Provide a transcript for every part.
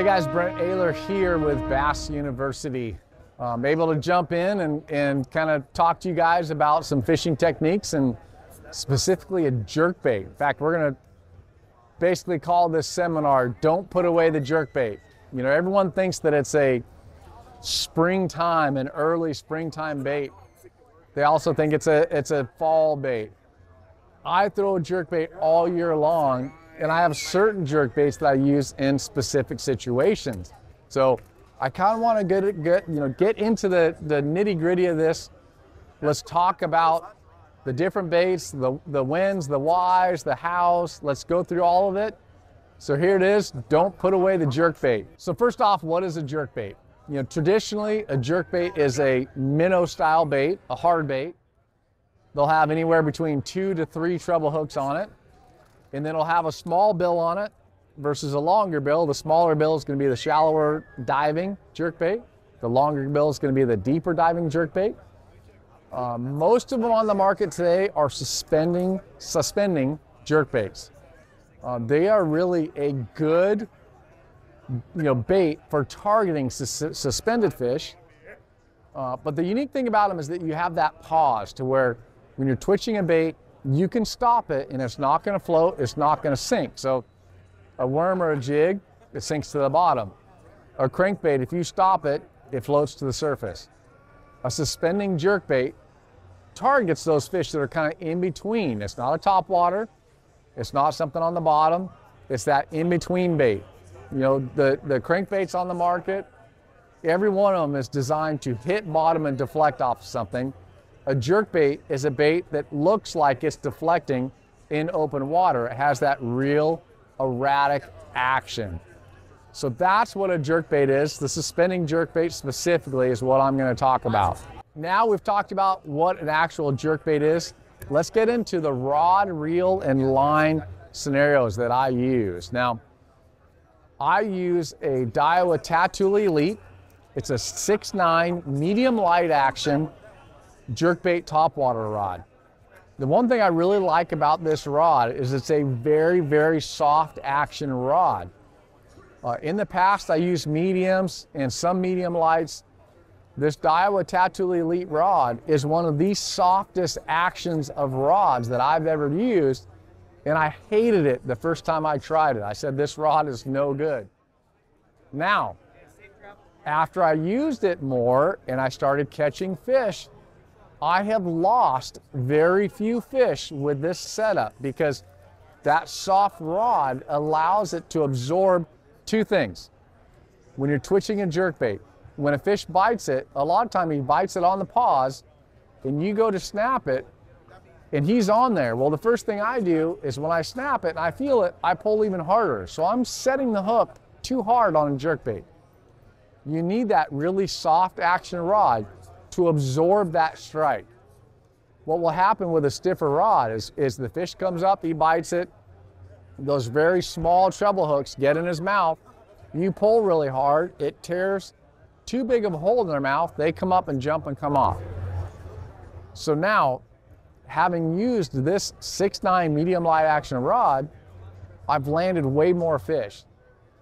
Hey guys, Brent Ehrler here with Bass University. I'm able to jump in and kind of talk to you guys about some fishing techniques and specifically a jerkbait. In fact, we're going to basically call this seminar, Don't Put Away the Jerkbait. You know, everyone thinks that it's a springtime, an early springtime bait. They also think it's a fall bait. I throw a jerkbait all year long, and I have certain jerkbaits that I use in specific situations. So I kind of want to get into the nitty-gritty of this. Let's talk about the different baits, the whens, the whys, the hows. Let's go through all of it. So here it is, don't put away the jerkbait. So first off, what is a jerkbait? You know, traditionally, a jerkbait is a minnow-style bait, a hard bait. They'll have anywhere between 2 to 3 treble hooks on it. And then it'll have a small bill on it versus a longer bill. The smaller bill is going to be the shallower diving jerkbait. The longer bill is going to be the deeper diving jerkbait. Most of them on the market today are suspending jerkbaits. They are really a good bait for targeting suspended fish. But the unique thing about them is that you have that pause to where when you're twitching a bait, you can stop it and it's not going to float, it's not going to sink. So a worm or a jig, it sinks to the bottom. A crankbait, if you stop it, it floats to the surface. A suspending jerkbait targets those fish that are kind of in between. It's not a topwater, it's not something on the bottom, it's that in-between bait. You know, the crankbaits on the market, every one of them is designed to hit bottom and deflect off something. A jerkbait is a bait that looks like it's deflecting in open water. It has that real erratic action. So that's what a jerkbait is. The suspending jerkbait specifically is what I'm going to talk about. Now we've talked about what an actual jerkbait is. Let's get into the rod, reel, and line scenarios that I use. Now, I use a Daiwa Tatula Elite. It's a 6'9" medium light action jerkbait topwater rod. The one thing I really like about this rod is it's a very, very soft action rod. In the past, I used mediums and some medium lights. This Daiwa Tatula Elite rod is one of the softest actions of rods that I've ever used, and I hated it the first time I tried it. I said, this rod is no good. Now, after I used it more and I started catching fish, I have lost very few fish with this setup because that soft rod allows it to absorb two things. When you're twitching a jerkbait, when a fish bites it, a lot of time he bites it on the paws and you go to snap it and he's on there. Well, the first thing I do is when I snap it and I feel it, I pull even harder. So I'm setting the hook too hard on a jerkbait. You need that really soft action rod to absorb that strike. What will happen with a stiffer rod is the fish comes up, he bites it, those very small treble hooks get in his mouth, you pull really hard, it tears too big of a hole in their mouth, they come up and jump and come off. So now, having used this 6'9" medium light action rod, I've landed way more fish.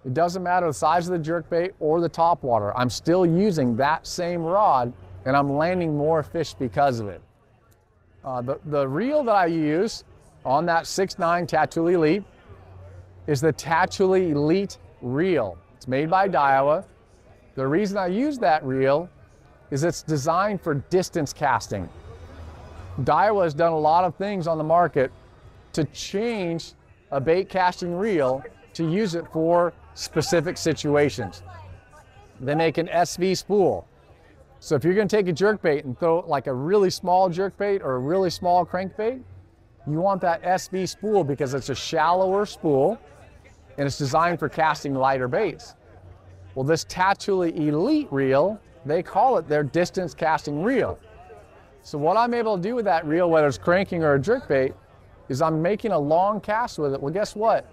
It doesn't matter the size of the jerkbait or the topwater, I'm still using that same rod and I'm landing more fish because of it. The reel that I use on that 6'9" Tatula Elite is the Tatula Elite reel. It's made by Daiwa. The reason I use that reel is it's designed for distance casting. Daiwa has done a lot of things on the market to change a bait casting reel to use it for specific situations. They make an SV spool. So if you're going to take a jerkbait and throw like a really small jerkbait or a really small crankbait, you want that SV spool because it's a shallower spool and it's designed for casting lighter baits. Well, this Tatula Elite reel, they call it their distance casting reel. So what I'm able to do with that reel, whether it's cranking or a jerkbait, is I'm making a long cast with it. Well, guess what?